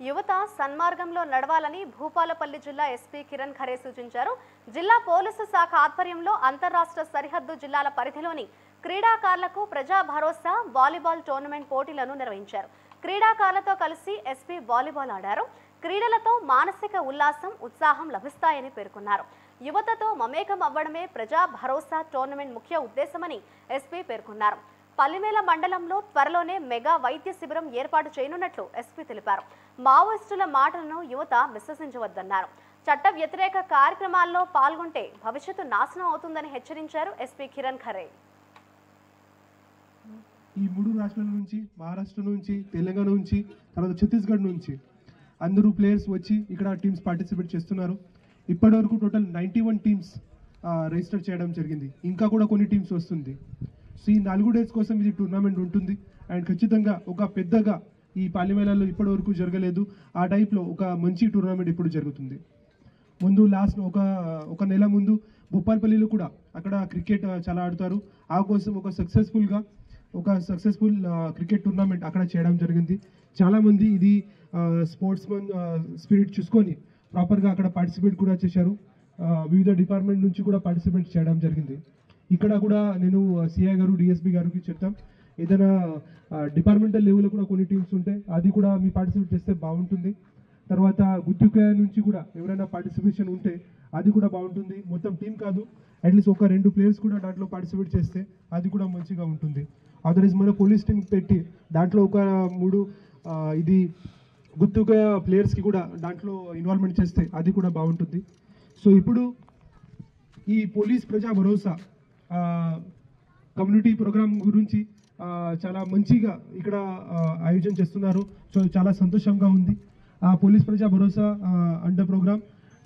యువత సన్మార్గంలో నడవాలని భూపాలపల్లి జిల్లా ఎస్పీ కిరణ్ ఖరే సూచించారు. జిల్లా పోలీసు శాఖ ఆధ్వర్యంలో అంతర్రాష్ట్ర సరిహద్దు జిల్లాల పరిధిలోని క్రీడాకారులకు ప్రజా భరోసా వాలీబాల్ టోర్నమెంట్ పోటీలను నిర్వహించారు. క్రీడాకారులతో కలిసి ఎస్పీ వాలీబాల్ ఆడారు. క్రీడలతో మానసిక ఉల్లాసం, ఉత్సాహం లభిస్తాయని పేర్కొన్నారు. యువతతో మమేకం అవ్వడమే ప్రజా భరోసా టోర్నమెంట్ ముఖ్య ఉద్దేశమని ఎస్పీ పేర్కొన్నారు. పల్లిమేల మండలంలో త్వరలోనే మెగా వైద్య శిబిరం ఏర్పాటు చేయనున్నట్లు ఎస్పీ తెలిపారు. మావోయిస్టుల మాటలను యువత విశ్వసించవద్దన్నారు. చట్ట వ్యతిరేక కార్యక్రమాల్లో పాల్గొంటే భవిష్యత్తు నాశనం అవుతుందని హెచ్చరించారు ఎస్పీ కిరణ్ ఖరే. ఈ 3 రాష్ట్రాల నుంచి, మహారాష్ట్ర నుంచి, తెలంగాణ నుంచి, తర్వాత ఛత్తీస్గఢ్ నుంచి అందరూ ప్లేయర్స్ వచ్చి ఇక్కడ టీమ్స్ పార్టిసిపేట్ చేస్తున్నారు. ఇప్పటివరకు టోటల్ 91 టీమ్స్ రిజిస్టర్ చేయడం జరిగింది. ఇంకా కూడా కొన్ని టీమ్స్ వస్తుంది. సో ఈ 4 డేస్ కోసం ఇది టోర్నమెంట్ ఉంటుంది. అండ్ ఖచ్చితంగా ఒక పెద్దగా ఈ పాలిమేళాలో ఇప్పటివరకు జరగలేదు. ఆ టైప్లో ఒక మంచి టోర్నమెంట్ ఇప్పుడు జరుగుతుంది. ముందు లాస్ట్ ఒక నెల ముందు భూపాలపల్లిలో కూడా అక్కడ క్రికెట్ చాలా ఆడుతారు. ఆ కోసం ఒక సక్సెస్ఫుల్ క్రికెట్ టోర్నమెంట్ అక్కడ చేయడం జరిగింది. చాలామంది ఇది స్పోర్ట్స్మెన్ స్పిరిట్ చూసుకొని ప్రాపర్గా అక్కడ పార్టిసిపేట్ కూడా చేశారు. వివిధ డిపార్ట్మెంట్ నుంచి కూడా పార్టిసిపేట్ చేయడం జరిగింది. ఇక్కడ కూడా నేను సిఐ గారు, డిఎస్పీ గారికి చెప్తాం, ఏదైనా డిపార్ట్మెంటల్ లెవెల్లో కూడా కొన్ని టీమ్స్ ఉంటాయి, అది కూడా మీ పార్టిసిపేట్ చేస్తే బాగుంటుంది. తర్వాత గుత్తికాయ నుంచి కూడా ఎవరైనా పార్టిసిపేషన్ ఉంటే అది కూడా బాగుంటుంది. మొత్తం టీం కాదు, అట్లీస్ట్ ఒక 2 ప్లేయర్స్ కూడా దాంట్లో పార్టిసిపేట్ చేస్తే అది కూడా మంచిగా ఉంటుంది. అదర్వైజ్ మన పోలీస్ టీం పెట్టి దాంట్లో ఒక 3 ఇది గుత్తికాయ ప్లేయర్స్కి కూడా దాంట్లో ఇన్వాల్వ్మెంట్ చేస్తే అది కూడా బాగుంటుంది. సో ఇప్పుడు ఈ పోలీస్ ప్రజా భరోసా కమ్యూనిటీ ప్రోగ్రామ్ గురించి చాలా మంచిగా ఇక్కడ ఆయోజన చేస్తున్నారు. సో చాలా సంతోషంగా ఉంది. పోలీస్ ప్రజా భరోసా అండర్ ప్రోగ్రామ్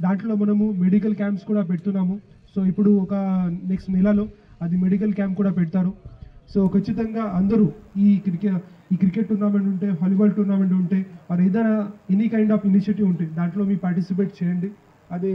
దాంట్లో మనము మెడికల్ క్యాంప్స్ కూడా పెడుతున్నాము. సో ఇప్పుడు ఒక నెక్స్ట్ నెలలో అది మెడికల్ క్యాంప్ కూడా పెడతారు. సో ఖచ్చితంగా అందరూ ఈ క్రికెట్ టోర్నమెంట్ ఉంటే, వాలీబాల్ టోర్నమెంట్ ఉంటే, ఆర్ ఏదైనా ఎనీ కైండ్ ఆఫ్ ఇనిషియేటివ్ ఉంటే దాంట్లో మీ పార్టిసిపేట్ చేయండి. అదే